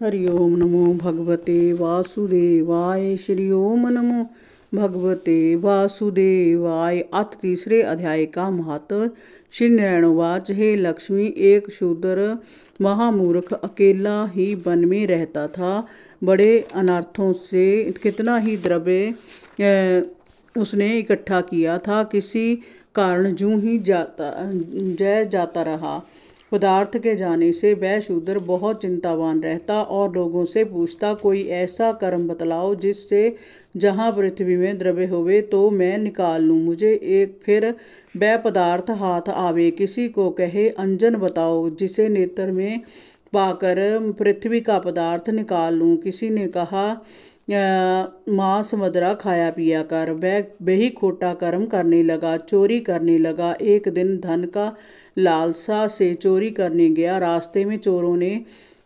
हरि ओम नमो भगवते वासुदेवाय। श्री ओम नमो भगवते वासुदेवाय। अथ तीसरे अध्याय का महत्व। श्री नारायणवाच। हे लक्ष्मी, एक शूद्र महामूर्ख अकेला ही वन में रहता था। बड़े अनर्थों से कितना ही द्रव्य उसने इकट्ठा किया था, किसी कारण जूं ही जाता रहा। पदार्थ के जाने से वह शूद्र बहुत चिंतावान रहता और लोगों से पूछता, कोई ऐसा कर्म बतलाओ जिससे जहाँ पृथ्वी में द्रव्य होवे तो मैं निकाल लूँ, मुझे एक फिर वह पदार्थ हाथ आवे। किसी को कहे, अंजन बताओ जिसे नेत्र में पाकर पृथ्वी का पदार्थ निकाल लूँ। किसी ने कहा, मांस मदरा खाया पिया कर। वही खोटा कर्म करने लगा, चोरी करने लगा। एक दिन धन का लालसा से चोरी करने गया, रास्ते में चोरों ने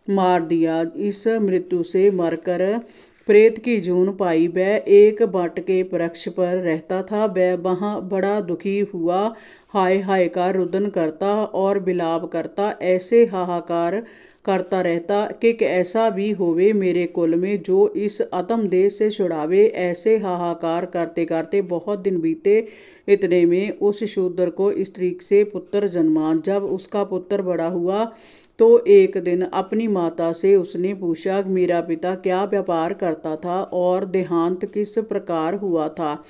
मार दिया। इस मृत्यु से मरकर प्रेत की जून पाई। वह एक बट के वृक्ष पर रहता था। वह वहाँ बड़ा दुखी हुआ, हाय हाय का रुदन करता और विलाप करता, ऐसे हाहाकार करता रहता कि ऐसा भी होवे मेरे कुल में जो इस अतम देश से छुड़ावे। ऐसे हाहाकार करते करते बहुत दिन बीते। इतने में उस शूद्र को स्त्री से पुत्र जन्मा। जब उसका पुत्र बड़ा हुआ तो एक दिन अपनी माता से उसने पूछा, मेरा पिता क्या व्यापार करता था और देहांत किस प्रकार हुआ था।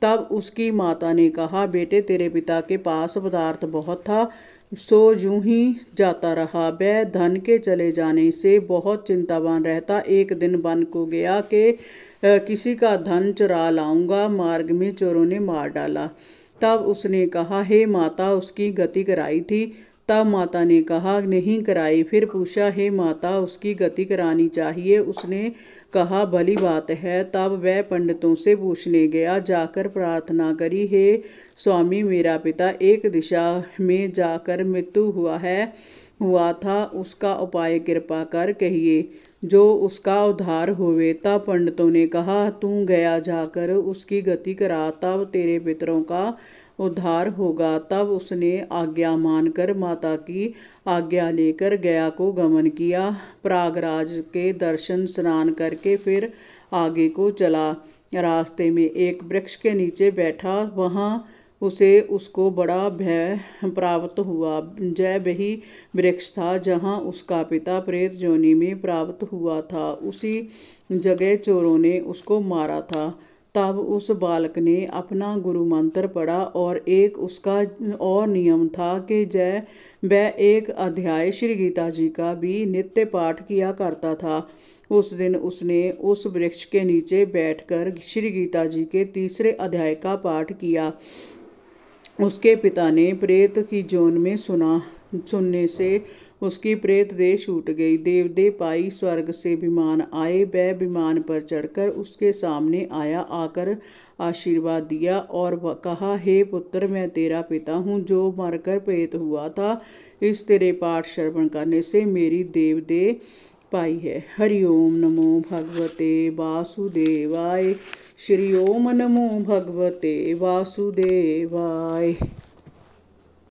तब उसकी माता ने कहा, बेटे, तेरे पिता के पास पदार्थ बहुत था, सो यूं ही जाता रहा। वह धन के चले जाने से बहुत चिंतावान रहता। एक दिन वन को गया कि किसी का धन चुरा लाऊंगा। मार्ग में चोरों ने मार डाला। तब उसने कहा, हे माता, उसकी गति कराई थी। तब माता ने कहा, नहीं कराई। फिर पूछा, हे माता, उसकी गति करानी चाहिए। उसने कहा, भली बात है। तब वह पंडितों से पूछने गया। जाकर प्रार्थना करी, हे स्वामी, मेरा पिता एक दिशा में जाकर मृत्यु हुआ था, उसका उपाय कृपा कर कहिए जो उसका उद्धार होवे। तब पंडितों ने कहा, तू गया जाकर उसकी गति करा, तब तेरे पितरों का उद्धार होगा। तब उसने आज्ञा मानकर माता की आज्ञा लेकर गया को गमन किया। प्रयागराज के दर्शन स्नान करके फिर आगे को चला। रास्ते में एक वृक्ष के नीचे बैठा। वहाँ उसको बड़ा भय प्राप्त हुआ। जय वही वृक्ष था जहाँ उसका पिता प्रेत योनि में प्राप्त हुआ था। उसी जगह चोरों ने उसको मारा था। तब उस बालक ने अपना गुरु मंत्र पढ़ा और एक उसका और नियम था कि जय वह एक अध्याय श्री गीता जी का भी नित्य पाठ किया करता था। उस दिन उसने उस वृक्ष के नीचे बैठकर श्री गीता जी के तीसरे अध्याय का पाठ किया। उसके पिता ने प्रेत की जोन में सुनने से उसकी प्रेत देह छूट गई। देवदेव पाई स्वर्ग से विमान आए। वह विमान पर चढ़कर उसके सामने आया, आकर आशीर्वाद दिया और कहा, हे पुत्र, मैं तेरा पिता हूँ जो मरकर प्रेत हुआ था। इस तेरे पाठ श्रवण करने से मेरी देवदेह पाई है। हरि ओम नमो भगवते वासुदेवाय। श्री ओम नमो भगवते वासुदेवाय।